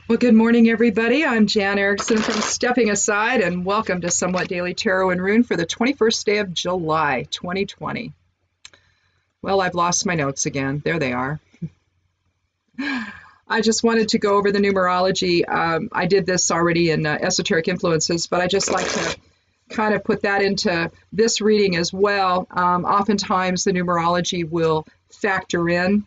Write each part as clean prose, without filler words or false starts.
Well, good morning, everybody. I'm Jan Erickson from Stepping Aside, and welcome to Somewhat Daily Tarot and Rune for the 21st day of July, 2020. Well, I've lost my notes again. There they are. I just wanted to go over the numerology. I did this already in Esoteric Influences, but I just like to kind of put that into this reading as well. Oftentimes, the numerology will factor in,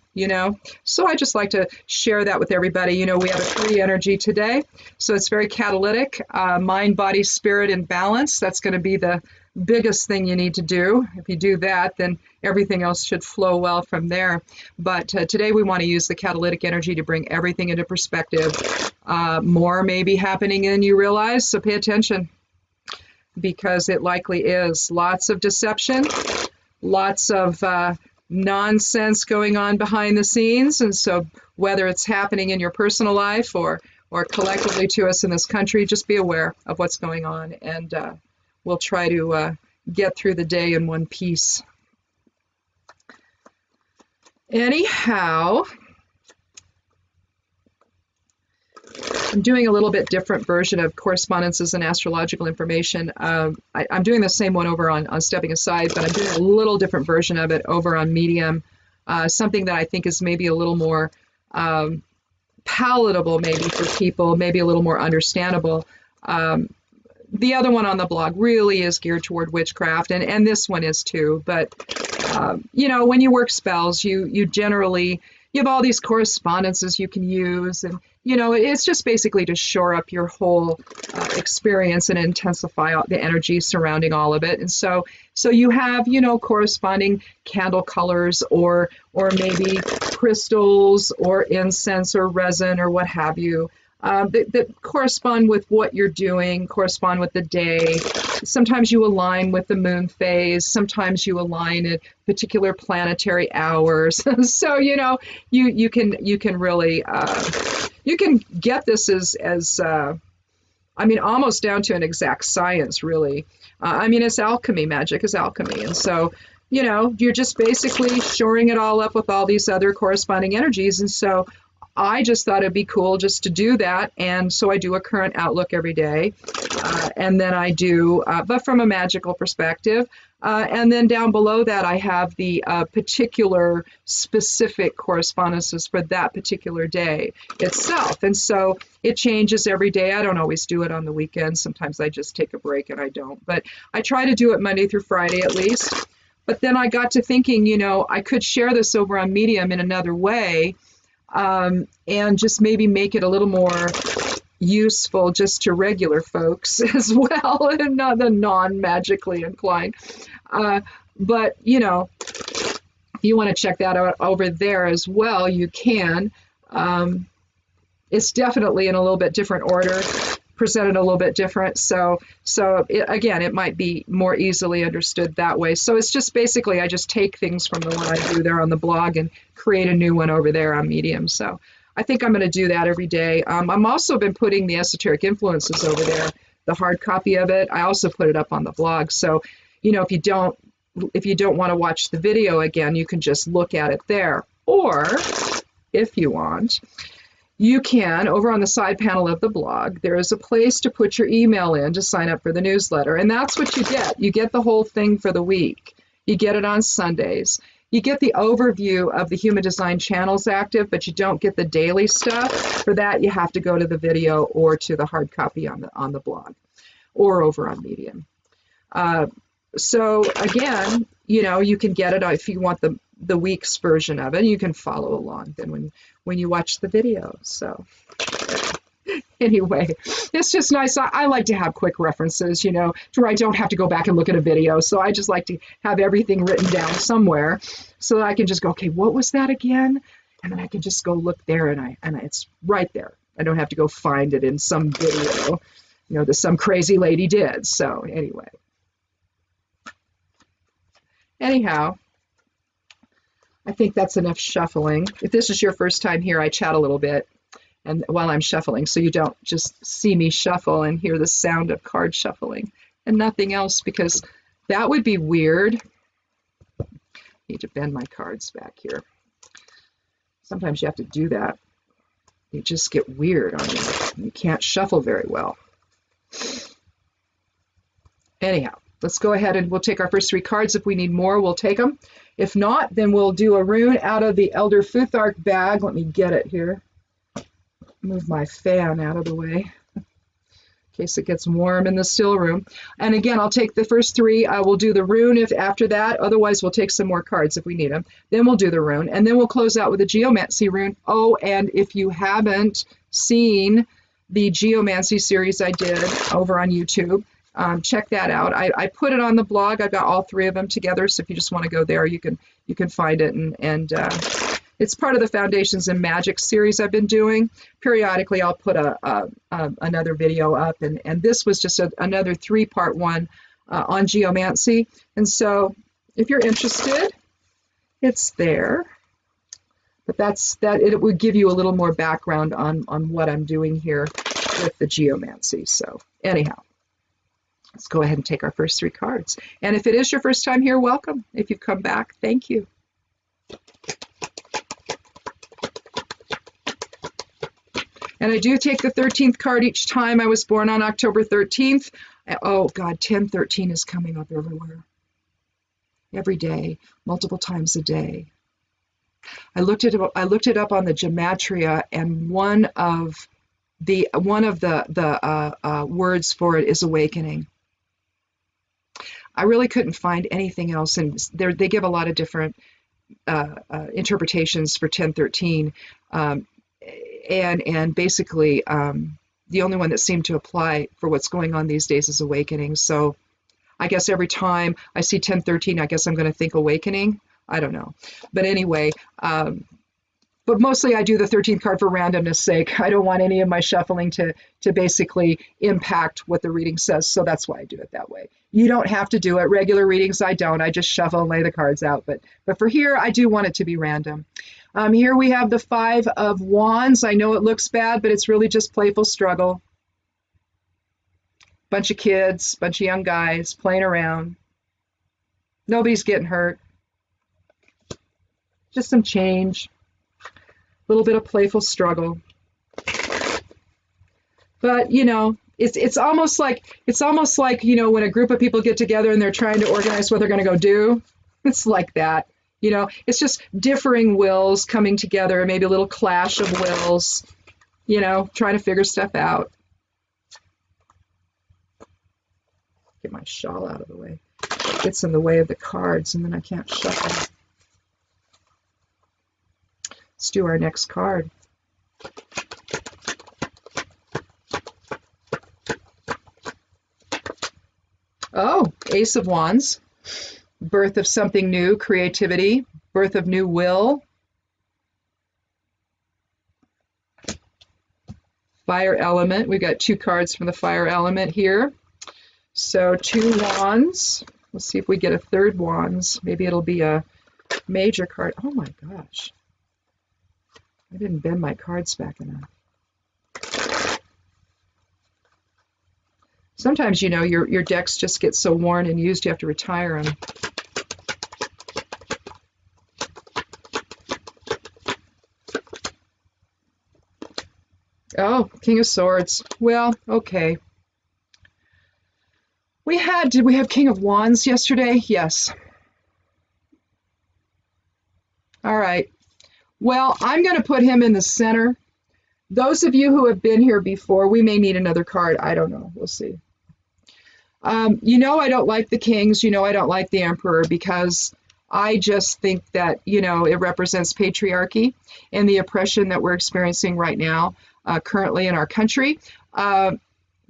so I just like to share that with everybody. We have a 3 energy today, so it's very catalytic, mind, body, spirit in balance. That's going to be the biggest thing you need to do. If you do that, then everything else should flow well from there. But today we want to use the catalytic energy to bring everything into perspective. More may be happening than you realize, so pay attention, because it likely is. Lots of deception, lots of nonsense going on behind the scenes. And so whether it's happening in your personal life or collectively to us in this country, just be aware of what's going on, and we'll try to get through the day in one piece. Anyhow, I'm doing a little bit different version of correspondences and astrological information. I'm doing the same one over on Stepping Aside, but I'm doing a little different version of it over on Medium, something that I think is maybe a little more palatable maybe for people, maybe a little more understandable. The other one on the blog really is geared toward witchcraft, and this one is too. But, when you work spells, you generally, you have all these correspondences you can use, and it's just basically to shore up your whole experience and intensify the energy surrounding all of it. And so you have, corresponding candle colors or maybe crystals or incense or resin or what have you. That correspond with what you're doing, correspond with the day. Sometimes you align with the moon phase. Sometimes you align at particular planetary hours. So you can really you can get this as almost down to an exact science, really. It's alchemy. Magic is alchemy, and so you're just basically shoring it all up with all these other corresponding energies. And so I just thought it'd be cool just to do that. And so I do a current outlook every day. And then I do, but from a magical perspective. And then down below that, I have the particular specific correspondences for that particular day itself. And so it changes every day. I don't always do it on the weekends. Sometimes I just take a break and I don't. But I try to do it Monday through Friday at least. But then I got to thinking, I could share this over on Medium in another way. And just maybe make it a little more useful just to regular folks as well, and not the non-magically inclined. But, if you want to check that out over there as well, you can. It's definitely in a little bit different order, presented a little bit different. So again, it might be more easily understood that way. So it's just basically, I just take things from the one I do there on the blog and create a new one over there on Medium. So I think I'm going to do that every day. I'm also been putting the Esoteric Influences over there, the hard copy of it. I also put it up on the blog. So, if you don't want to watch the video again, you can just look at it there. Or if you want, you can, over on the side panel of the blog, there is a place to put your email in to sign up for the newsletter. And that's what you get. You get the whole thing for the week. You get it on Sundays. You get the overview of the Human Design Channels Active, but you don't get the daily stuff. For that, you have to go to the video or to the hard copy on the blog or over on Medium. So again, you can get it if you want the week's version of it. You can follow along then when you watch the video. So anyway, it's just nice. I like to have quick references, to where I don't have to go back and look at a video. So I just like to have everything written down somewhere so that I can just go, okay, what was that again? And then I can just go look there, and it's right there. I don't have to go find it in some video, that some crazy lady did. So anyhow, I think that's enough shuffling. If this is your first time here, I chat a little bit and while I'm shuffling, so you don't just see me shuffle and hear the sound of card shuffling and nothing else, because that would be weird. I need to bend my cards back here. Sometimes you have to do that. they just get weird on you. You can't shuffle very well. Anyhow, let's go ahead and we'll take our first 3 cards. If we need more, we'll take them. If not, then we'll do a rune out of the Elder Futhark bag. Let me get it here. Move my fan out of the way in case it gets warm in the still room. And again, I'll take the first 3. I will do the rune if after that. Otherwise, we'll take some more cards if we need them. Then we'll do the rune, and then we'll close out with a geomancy rune. Oh, and if you haven't seen the geomancy series I did over on YouTube, check that out. I put it on the blog. I've got all 3 of them together. So if you just want to go there, you can find it. And it's part of the Foundations in Magic series I've been doing. Periodically, I'll put another video up. And this was just another 3-part one on geomancy. And so if you're interested, it's there. But it would give you a little more background on what I'm doing here with the geomancy. So anyhow. Let's go ahead and take our first 3 cards. And if it is your first time here, welcome. If you've come back, thank you. And I do take the 13th card each time. I was born on October 13th. Oh, God, 1013 is coming up everywhere. Every day, multiple times a day. I looked it up on the gematria, and one of the words for it is awakening. I really couldn't find anything else, and they give a lot of different interpretations for 1013, and basically the only one that seemed to apply for what's going on these days is awakening. So I guess every time I see 1013, I guess I'm going to think awakening. I don't know, but anyway. But mostly I do the 13th card for randomness sake. I don't want any of my shuffling to basically impact what the reading says, so that's why I do it that way. You don't have to do it. Regular readings, I don't. I just shuffle and lay the cards out. But for here, I do want it to be random. Here we have the 5 of Wands. I know it looks bad, but it's really just playful struggle. Bunch of kids, bunch of young guys playing around. Nobody's getting hurt. Just some change. Little bit of playful struggle, but it's almost like when a group of people get together and they're trying to organize what they're going to go do. It's like that. It's just differing wills coming together, maybe a little clash of wills, trying to figure stuff out. Get my shawl out of the way. It gets in the way of the cards and then I can't shuffle. Let's do our next card. Oh, Ace of Wands. Birth of something new, creativity, birth of new will. Fire element. We've got 2 cards from the fire element here. So 2 wands. Let's see if we get a 3rd wands. Maybe it'll be a major card. Oh my gosh. I didn't bend my cards back enough. Sometimes, your decks just get so worn and used, you have to retire them. Oh, King of Swords. Well, okay. Did we have King of Wands yesterday? Yes. All right. Well, I'm going to put him in the center. Those of you who have been here before, we may need another card. I don't know. We'll see. I don't like the kings. I don't like the emperor because I just think that, it represents patriarchy and the oppression that we're experiencing right now, currently in our country.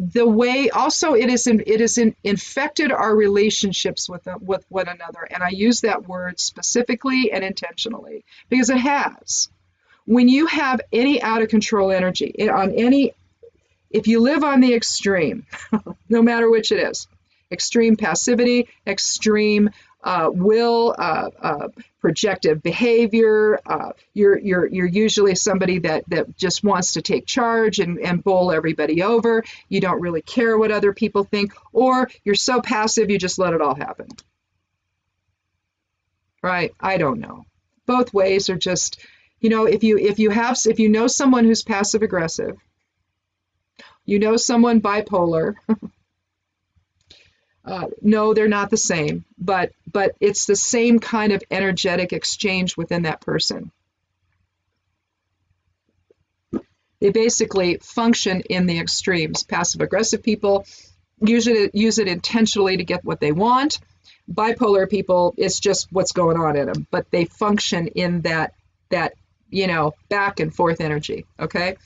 The way also it is infected our relationships with one another, and I use that word specifically and intentionally because it has. When you have any out of control energy if you live on the extreme, no matter which it is, extreme passivity, extreme will, projective behavior. You're usually somebody that just wants to take charge and bowl everybody over. You don't really care what other people think, or you're so passive you just let it all happen. Right? I don't know. Both ways are just, You know, if you know someone who's passive aggressive, you know someone bipolar, no, they're not the same, but it's the same kind of energetic exchange within that person. They basically function in the extremes. Passive aggressive people use it intentionally to get what they want. Bipolar people, it's just what's going on in them, but they function in that back and forth energy. Okay,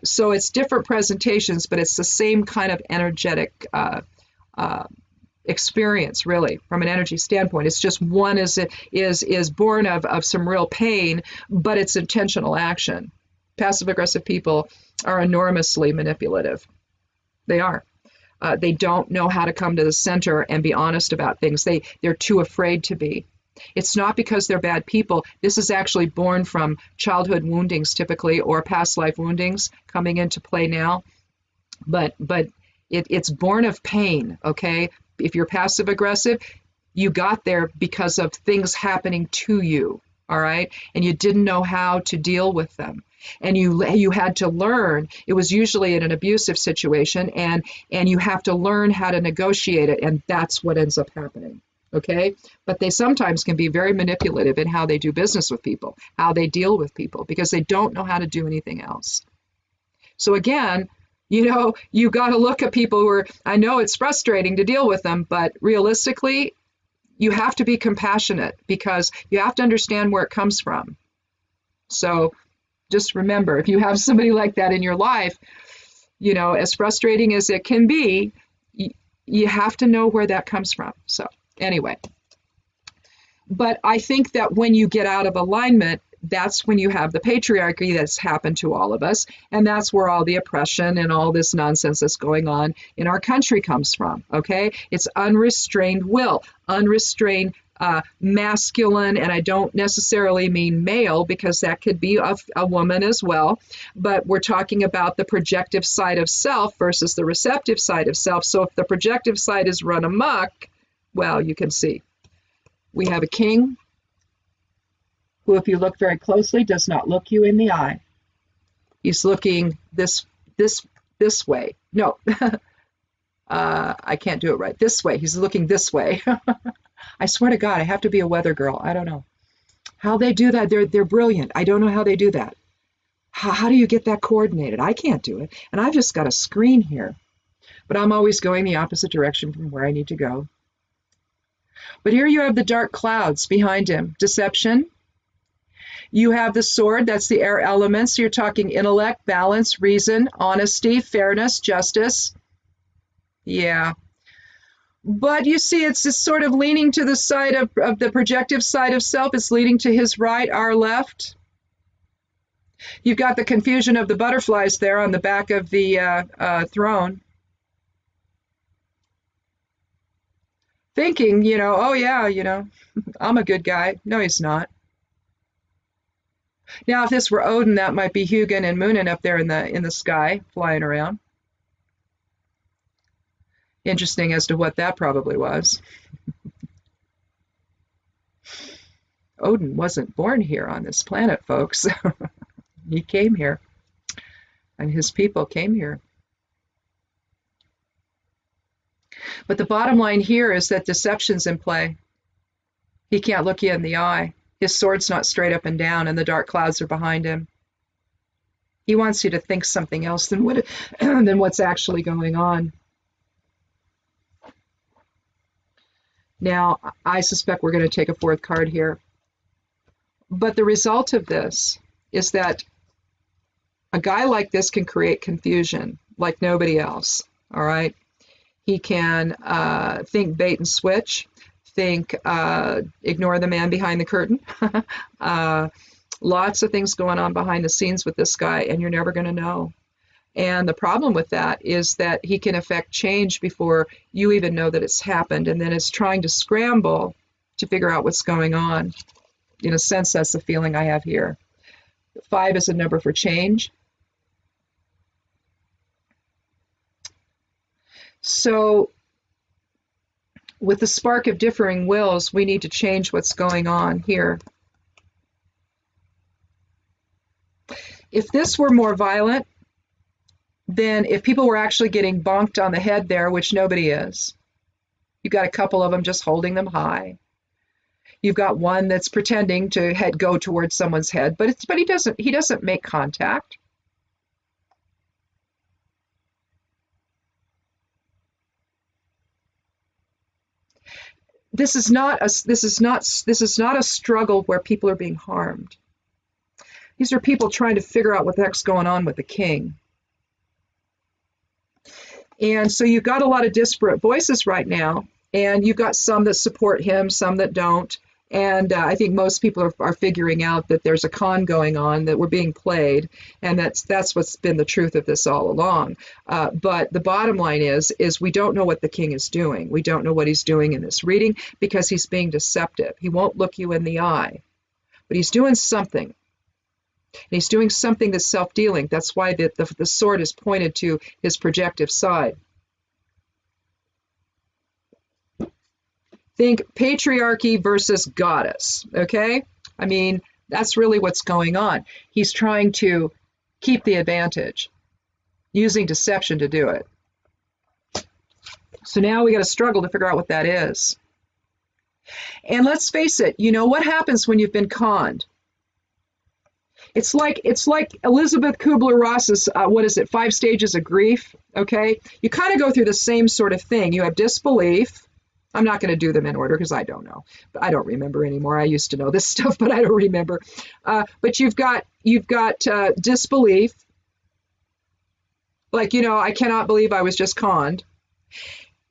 so it's different presentations, but it's the same kind of energetic experience, really, from an energy standpoint. It's just one is born of some real pain, but it's intentional action. Passive aggressive people are enormously manipulative. They are. They don't know how to come to the center and be honest about things. They're too afraid to be. It's not because they're bad people. This is actually born from childhood woundings, typically, or past life woundings coming into play now. But it's born of pain, okay? If you're passive aggressive, you got there because of things happening to you, all right? And you didn't know how to deal with them. And you had to learn. It was usually in an abusive situation, and you have to learn how to negotiate it, and that's what ends up happening. Okay? But they sometimes can be very manipulative in how they do business with people, how they deal with people, because they don't know how to do anything else. So again, you got to look at people who are, I know it's frustrating to deal with them, but realistically, you have to be compassionate because you have to understand where it comes from. So just remember, if you have somebody like that in your life, as frustrating as it can be, you have to know where that comes from. So anyway, but I think that when you get out of alignment, that's when you have the patriarchy that's happened to all of us, and that's where all the oppression and all this nonsense that's going on in our country comes from, okay? It's unrestrained will, unrestrained masculine, and I don't necessarily mean male because that could be a woman as well, but we're talking about the projective side of self versus the receptive side of self. So if the projective side is run amok, well, you can see we have a king who, if you look very closely, does not look you in the eye. He's looking this way. No, I can't do it right. This way. He's looking this way. I swear to God, I have to be a weather girl. I don't know how they do that. They're brilliant. I don't know how they do that. How do you get that coordinated? I can't do it. And I've just got a screen here, but I'm always going the opposite direction from where I need to go. But here you have the dark clouds behind him. Deception. You have the sword, that's the air elements. You're talking intellect, balance, reason, honesty, fairness, justice. Yeah. But you see, it's just sort of leaning to the side of the projective side of self. It's leaning to his right, our left. You've got the confusion of the butterflies there on the back of the throne. Thinking, oh yeah, I'm a good guy. No, he's not. Now, if this were Odin, that might be Hugin and Munin up there in the sky, flying around. Interesting as to what that probably was. Odin wasn't born here on this planet, folks. He came here, and his people came here. But the bottom line here is that deception's in play. He can't look you in the eye. His sword's not straight up and down, and the dark clouds are behind him. He wants you to think something else than what's actually going on. Now, I suspect we're going to take a fourth card here. But the result of this is that a guy like this can create confusion like nobody else, all right? He can think bait and switch. Think ignore the man behind the curtain. Lots of things going on behind the scenes with this guy, and you're never going to know. And the problem with that is that he can affect change before you even know that it's happened, and then it's trying to scramble to figure out what's going on. In a sense, that's the feeling I have here. 5 is a number for change. So with the spark of differing wills, we need to change what's going on here. If this were more violent, then if people were actually getting bonked on the head there, which nobody is, you've got a couple of them just holding them high. You've got one that's pretending to go towards someone's head, but he doesn't make contact. This is not a struggle where people are being harmed. These are people trying to figure out what the heck's going on with the king. And so you've got a lot of disparate voices right now, and you've got some that support him, some that don't. And I think most people are figuring out that there's a con going on, that we're being played, and that's what's been the truth of this all along. But the bottom line is we don't know what the king is doing. We don't know what he's doing in this reading because he's being deceptive. He won't look you in the eye, but he's doing something. And he's doing something that's self-dealing. That's why the sword is pointed to his projective side. Think patriarchy versus goddess, okay? I mean, that's really what's going on. He's trying to keep the advantage, using deception to do it. So now we got to struggle to figure out what that is. And let's face it, you know what happens when you've been conned? It's like Elizabeth Kubler-Ross's, 5 stages of grief, okay? You kind of go through the same sort of thing. You have disbelief. I'm not going to do them in order because I don't know. I don't remember anymore. I used to know this stuff, but I don't remember. But you've got disbelief. Like, I cannot believe I was just conned.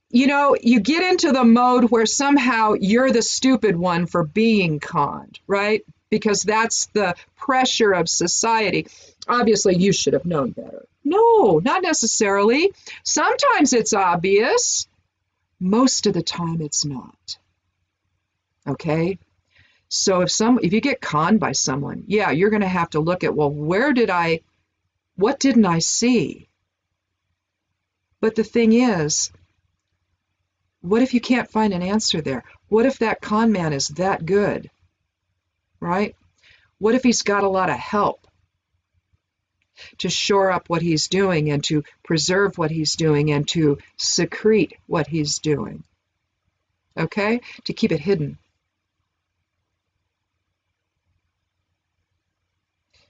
You get into the mode where somehow you're the stupid one for being conned, right? Because that's the pressure of society. Obviously, you should have known better. No, not necessarily. Sometimes it's obvious. Most of the time it's not. Okay? So if you get conned by someone, yeah, you're going to have to look at, well, what didn't I see? But the thing is, what if you can't find an answer there? What if that con man is that good? Right? What if he's got a lot of help to shore up what he's doing and to preserve what he's doing and to secrete what he's doing? Okay? To keep it hidden.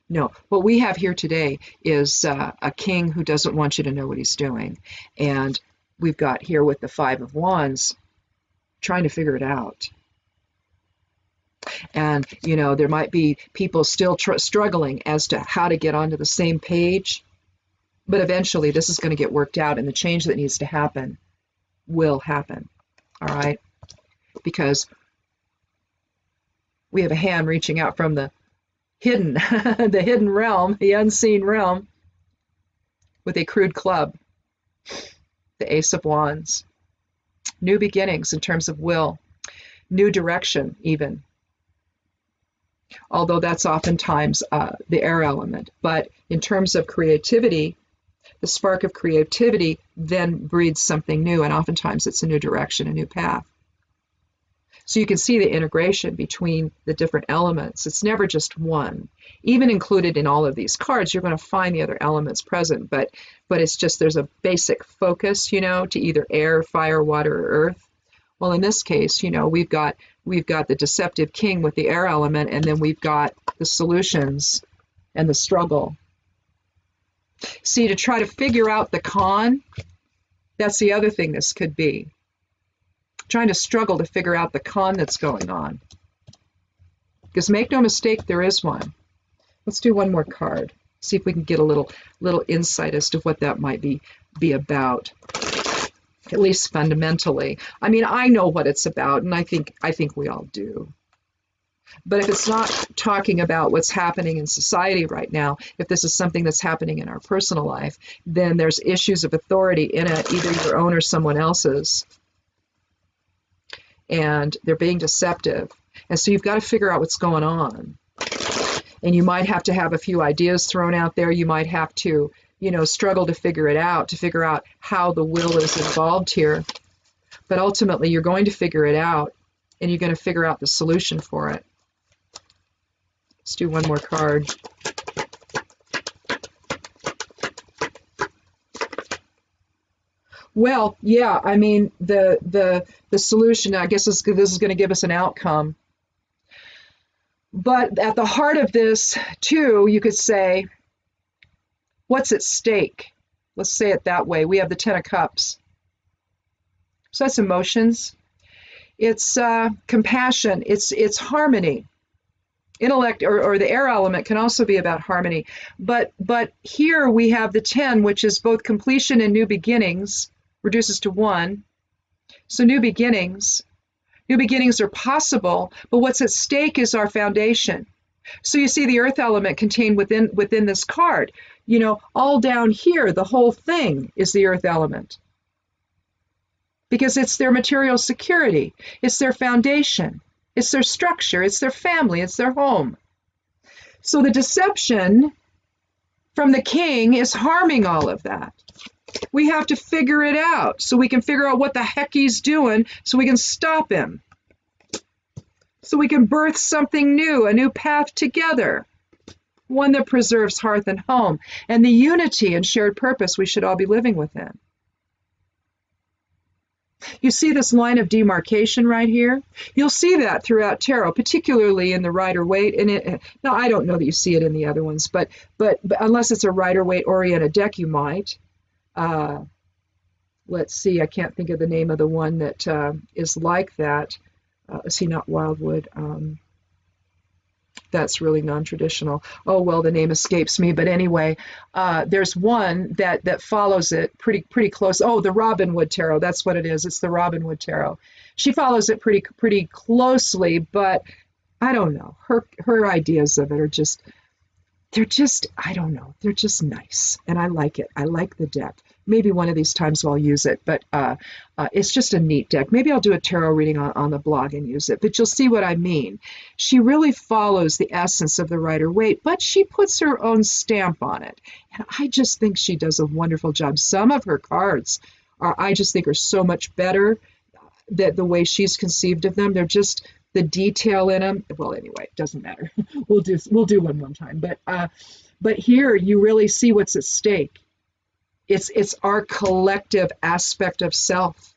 No, what we have here today is a king who doesn't want you to know what he's doing. And we've got here with the 5 of Wands trying to figure it out. And, there might be people still struggling as to how to get onto the same page. But eventually this is going to get worked out, and the change that needs to happen will happen. All right? Because we have a hand reaching out from the hidden, the hidden realm, the unseen realm, with a crude club, the Ace of Wands. New beginnings in terms of will, new direction even. Although that's oftentimes the air element. But in terms of creativity, the spark of creativity then breeds something new, and oftentimes it's a new direction, a new path. So you can see the integration between the different elements. It's never just one. Even included in all of these cards, you're going to find the other elements present, but it's just there's a basic focus, to either air, fire, water, or earth. Well, in this case, we've got the deceptive king with the air element, and then we've got the solutions and the struggle. See, to try to figure out the con, that's the other thing this could be. Trying to struggle to figure out the con that's going on. Because make no mistake, there is one. Let's do one more card. See if we can get a little insight as to what that might be about. At least fundamentally. I mean, I know what it's about, and I think we all do. But if it's not talking about what's happening in society right now, if this is something that's happening in our personal life, then there's issues of authority in it, either your own or someone else's. And they're being deceptive. And so you've got to figure out what's going on. And you might have to have a few ideas thrown out there. You might have to struggle to figure it out, to figure out how the will is involved here. But ultimately, you're going to figure it out, and you're going to figure out the solution for it. Let's do one more card. Well, yeah, I mean, the solution, I guess this is going to give us an outcome. But at the heart of this, too, you could say, what's at stake? Let's say it that way. We have the Ten of Cups. So that's emotions. It's compassion. It's harmony. Intellect or the air element can also be about harmony. But here we have the 10, which is both completion and new beginnings, reduces to 1. So new beginnings. New beginnings are possible, but what's at stake is our foundation. So you see the earth element contained within this card. You know, all down here, the whole thing is the earth element. Because it's their material security, it's their foundation, it's their structure, it's their family, it's their home. So the deception from the king is harming all of that. We have to figure it out so we can figure out what the heck he's doing so we can stop him. So we can birth something new, a new path together, one that preserves hearth and home, and the unity and shared purpose we should all be living within. You see this line of demarcation right here? You'll see that throughout tarot, particularly in the Rider-Waite. And now, I don't know that you see it in the other ones, but unless it's a Rider-Waite oriented deck, you might. Let's see, I can't think of the name of the one that is like that. See, not Wildwood. That's really non-traditional. Oh, well, the name escapes me. But anyway, there's one that follows it pretty close. Oh, the Robin Wood Tarot. That's what it is. It's the Robin Wood Tarot. She follows it pretty closely, but I don't know. Her ideas of it are just, I don't know. They're just nice. And I like it. I like the deck. Maybe one of these times I'll use it, but it's just a neat deck. Maybe I'll do a tarot reading on the blog and use it, but you'll see what I mean. She really follows the essence of the Rider-Waite, but she puts her own stamp on it. And I just think she does a wonderful job. Some of her cards I just think are so much better that the way she's conceived of them. They're just the detail in them. Well, anyway, it doesn't matter. We'll do one time. But here you really see what's at stake. It's our collective aspect of self.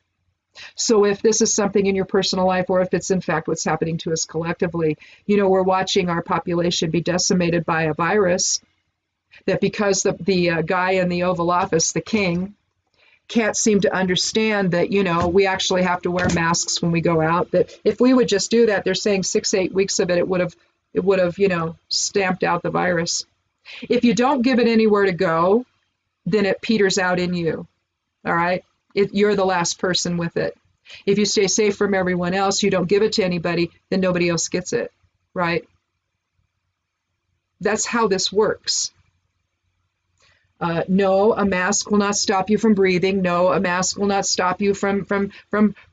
So if this is something in your personal life, or if it's in fact what's happening to us collectively, you know, we're watching our population be decimated by a virus, that because the guy in the Oval Office, the king, can't seem to understand that, you know, we actually have to wear masks when we go out, that if we would just do that, they're saying 6-8 weeks of it, it would have, you know, stamped out the virus. If you don't give it anywhere to go, then it peters out in you. All right? You're the last person with it. If you stay safe from everyone else, you don't give it to anybody, then nobody else gets it. Right? That's how this works. No, a mask will not stop you from breathing. No, a mask will not stop you from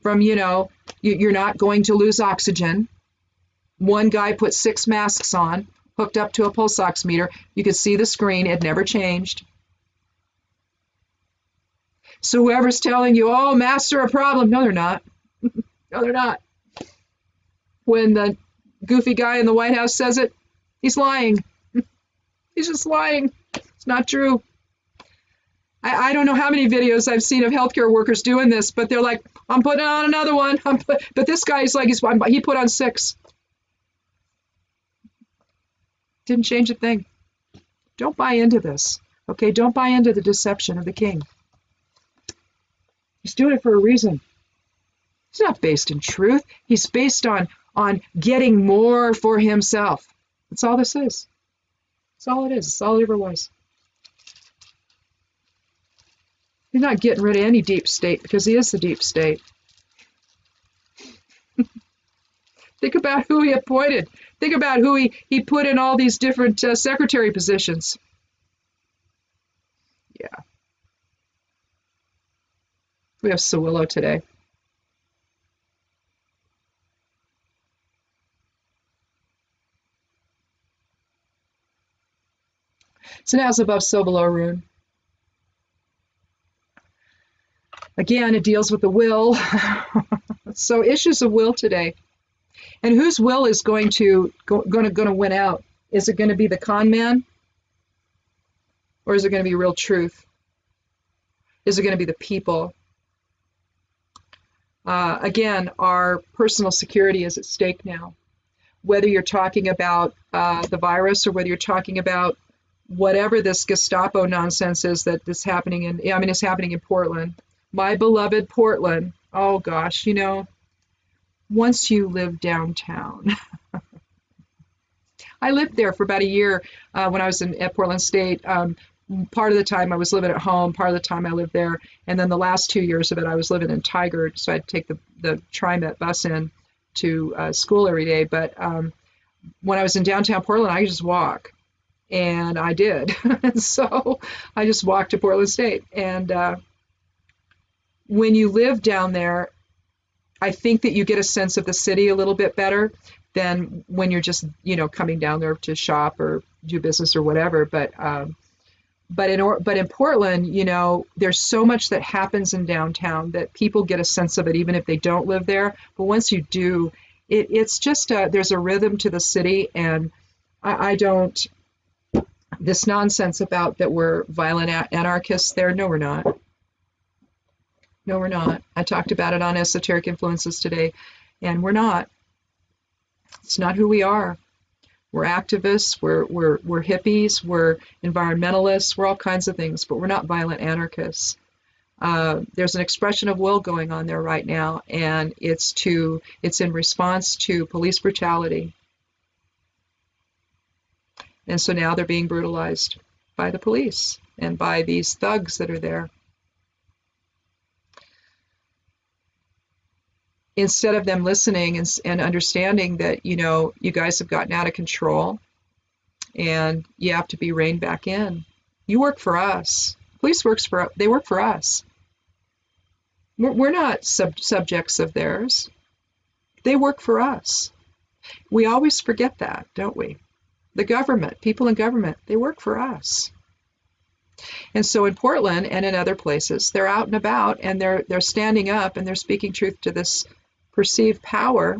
you know, you're not going to lose oxygen. One guy put 6 masks on, hooked up to a pulse oximeter. You could see the screen. It never changed. So whoever's telling you, oh, masks are a problem, no, they're not. No, they're not. When the goofy guy in the White House says it, he's lying. He's just lying. It's not true. I don't know how many videos I've seen of healthcare workers doing this, but they're like, I'm putting on another one. But this guy's like, he put on 6. Didn't change a thing. Don't buy into this. Okay, don't buy into the deception of the king. He's doing it for a reason. He's not based in truth. He's based on getting more for himself. That's all this is. That's all it is. That's all it ever was. He's not getting rid of any deep state because he is the deep state. Think about who he appointed. Think about who he put in all these different secretary positions. Yeah. We have Sawillo today. So now it's above, so below Rune. Again, it deals with the will. So issues of will today. And whose will is going to win out? Is it going to be the con man? Or is it going to be real truth? Is it going to be the people? Again, our personal security is at stake now. Whether you're talking about the virus or whether you're talking about whatever this Gestapo nonsense is that is happening it's happening in Portland. My beloved Portland. Oh gosh, once you live downtown. I lived there for about a year when I was at Portland State. Part of the time I was living at home, part of the time I lived there, and then the last 2 years of it I was living in Tigard, so I'd take the TriMet bus in to school every day. But when I was in downtown Portland, I could just walk, and I did. And so I just walked to Portland State. And when you live down there, I think that you get a sense of the city a little bit better than when you're just coming down there to shop or do business or whatever. But in Portland, there's so much that happens in downtown that people get a sense of it, even if they don't live there. But once you do, it's just there's a rhythm to the city, and I don't. This nonsense about that we're violent anarchists there. No, we're not. No, we're not. I talked about it on Esoteric Influences today, and we're not. It's not who we are. We're activists, we're hippies, we're environmentalists, we're all kinds of things, but we're not violent anarchists. There's an expression of will going on there right now, and it's in response to police brutality. And so now they're being brutalized by the police and by these thugs that are there. Instead of them listening and understanding that, you guys have gotten out of control and you have to be reined back in. You work for us. Police work for us. We're not subjects of theirs. They work for us. We always forget that, don't we? The government, people in government, they work for us. And so in Portland and in other places, they're out and about, and they're standing up and they're speaking truth to this perceived power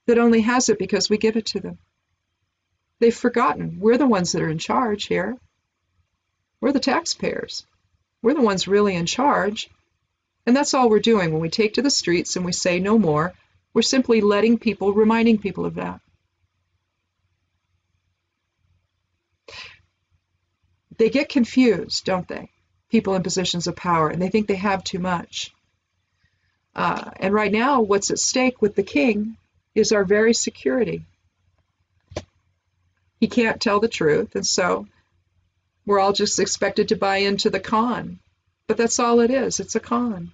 that only has it because we give it to them. They've forgotten. We're the ones that are in charge here. We're the taxpayers. We're the ones really in charge. And that's all we're doing when we take to the streets and we say no more. We're simply reminding people of that. They get confused, don't they? People in positions of power, and they think they have too much. And right now, what's at stake with the king is our very security. He can't tell the truth, and so we're all just expected to buy into the con. But that's all it is. It's a con.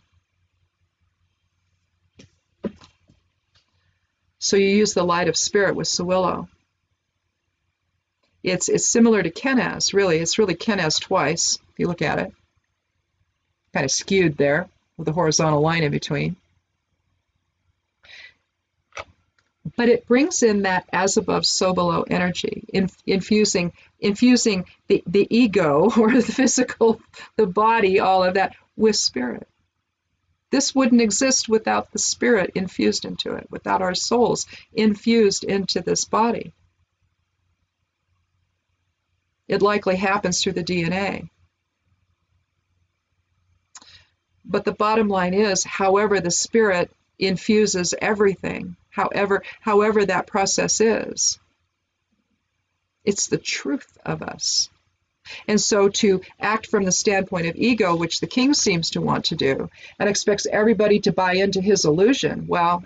So you use the light of spirit with Sawillo. It's similar to Kenaz, really. It's really Kenaz twice, if you look at it. Kind of skewed there, with a horizontal line in between. But it brings in that as above, so below energy, infusing the ego, or the physical, the body, all of that, with spirit. This wouldn't exist without the spirit infused into it, without our souls infused into this body. It likely happens through the DNA. But the bottom line is, however the spirit infuses everything, however that process is, it's the truth of us. And so to act from the standpoint of ego, which the king seems to want to do, and expects everybody to buy into his illusion, well,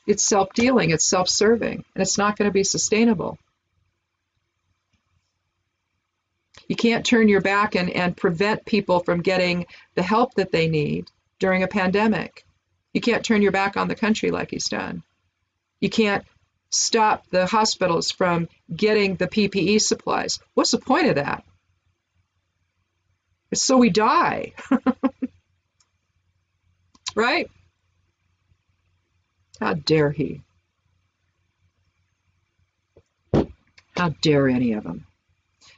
it's self-dealing, it's self-serving, and it's not going to be sustainable. You can't turn your back and prevent people from getting the help that they need during a pandemic. You can't turn your back on the country like he's done. You can't stop the hospitals from getting the PPE supplies. What's the point of that? It's so we die. Right? How dare he? How dare any of them?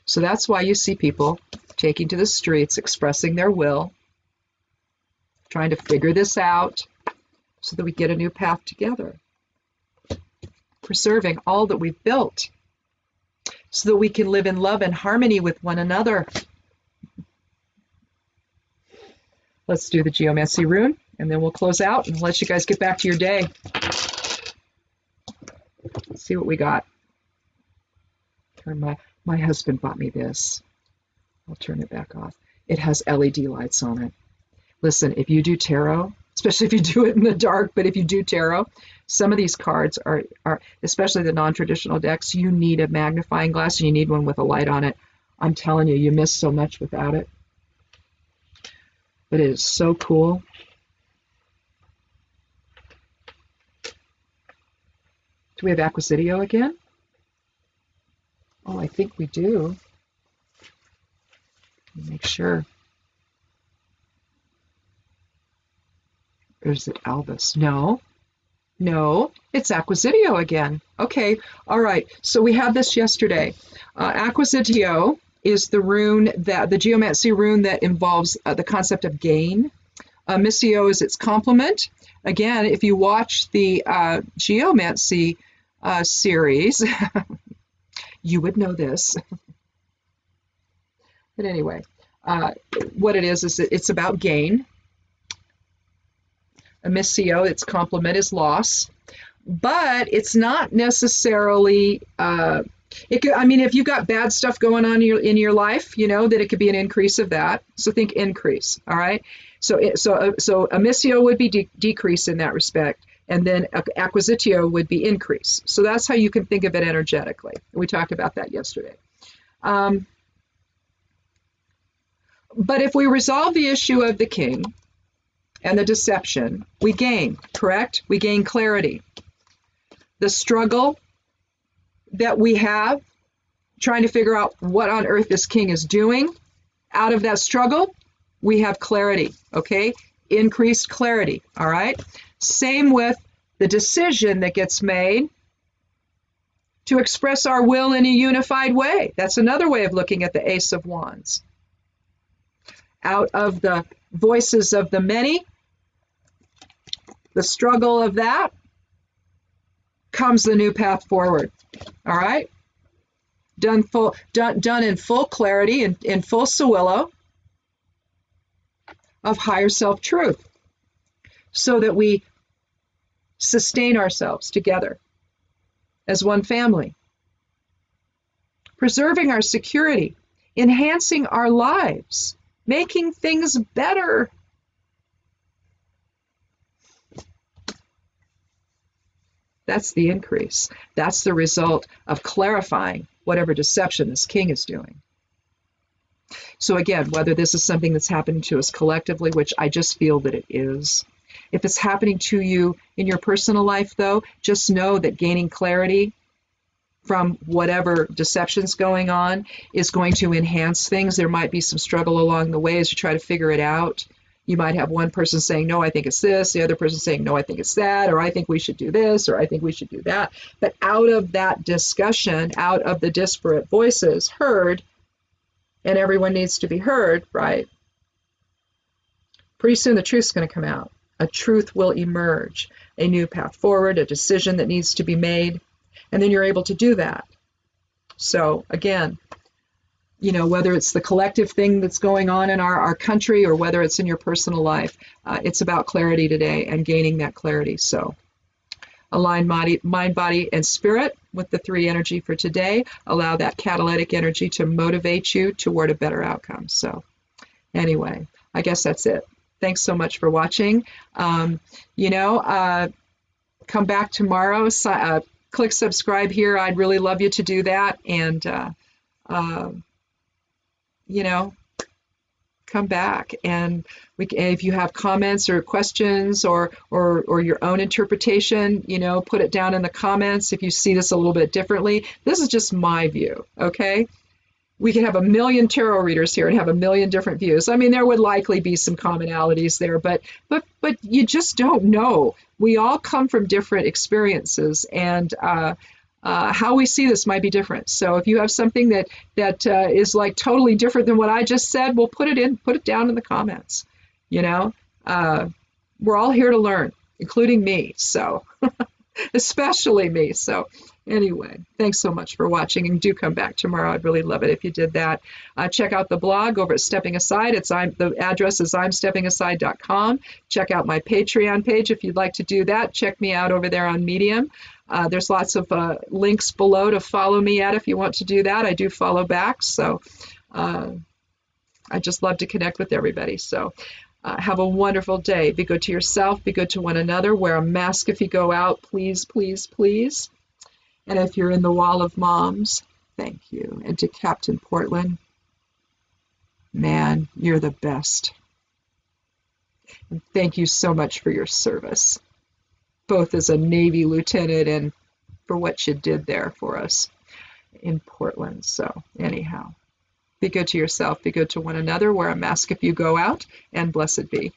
So that's why you see people taking to the streets, expressing their will, trying to figure this out so that we get a new path together, preserving all that we've built so that we can live in love and harmony with one another. Let's do the geomancy rune. and then we'll close out and let you guys get back to your day. Let's see what we got. My husband bought me this. I'll turn it back off. It has LED lights on it. Listen, if you do tarot, especially if you do it in the dark, but if you do tarot, some of these cards are especially the non-traditional decks, you need a magnifying glass and you need one with a light on it. I'm telling you, you miss so much without it. But it is so cool. Do we have Acquisitio again? Oh, I think we do. Let me make sure. Or is it Albus? No, it's Acquisitio again. Okay, all right. So we had this yesterday. Acquisitio is the rune, the geomancy rune that involves the concept of gain. Missio is its complement. Again, if you watch the geomancy series, you would know this. But anyway, what it is it's about gain. Missio, its complement is loss, but it's not necessarily. If you've got bad stuff going on in your life, you know that it could be an increase of that. So think increase. All right. So a missio would be decrease in that respect, and then acquisitio would be increase. So that's how you can think of it energetically. We talked about that yesterday. But if we resolve the issue of the king and the deception, we gain, correct? We gain clarity. The struggle that we have, trying to figure out what on earth this king is doing, out of that struggle, we have clarity, okay? Increased clarity, all right? Same with the decision that gets made to express our will in a unified way. That's another way of looking at the Ace of Wands. Out of the voices of the many, the struggle of that, comes the new path forward. All right? Done in full clarity, in full sawillo of higher self-truth, so that we sustain ourselves together as one family, preserving our security, enhancing our lives, making things better. That's the increase. That's the result of clarifying whatever deception this king is doing. So again, whether this is something that's happening to us collectively, which I just feel that it is. If it's happening to you in your personal life, though, just know that gaining clarity from whatever deception's going on is going to enhance things. There might be some struggle along the way as you try to figure it out. You might have one person saying, no, I think it's this. The other person saying, no, I think it's that. Or I think we should do this. Or I think we should do that. But out of that discussion, out of the disparate voices heard, and everyone needs to be heard, right? Pretty soon the truth's going to come out. A truth will emerge. A new path forward, a decision that needs to be made. And then you're able to do that. So again, you know, whether it's the collective thing that's going on in our country or whether it's in your personal life, it's about clarity today and gaining that clarity. So align mind, body, and spirit with the 3 energy for today. Allow that catalytic energy to motivate you toward a better outcome. So anyway, I guess that's it. Thanks so much for watching. Come back tomorrow. Click subscribe here. I'd really love you to do that. And, come back. And if you have comments or questions or your own interpretation, put it down in the comments if you see this a little bit differently. This is just my view, okay? We could have 1 million tarot readers here and have 1 million different views. I mean, there would likely be some commonalities there, but you just don't know. We all come from different experiences, and how we see this might be different. So if you have something that is like totally different than what I just said, well, put it down in the comments. We're all here to learn, including me. So especially me. So Anyway, thanks so much for watching, and do come back tomorrow. I'd really love it if you did that. Check out the blog over at Stepping Aside. The address is imsteppingaside.com. Check out my Patreon page if you'd like to do that. Check me out over there on Medium. There's lots of links below to follow me at if you want to do that. I do follow back, so I just love to connect with everybody. So have a wonderful day. Be good to yourself. Be good to one another. Wear a mask if you go out, please, please, please. And if you're in the Wall of Moms, thank you. And to Captain Portland, man, you're the best. And thank you so much for your service, both as a Navy lieutenant and for what you did there for us in Portland. So anyhow, be good to yourself, be good to one another, wear a mask if you go out, and blessed be.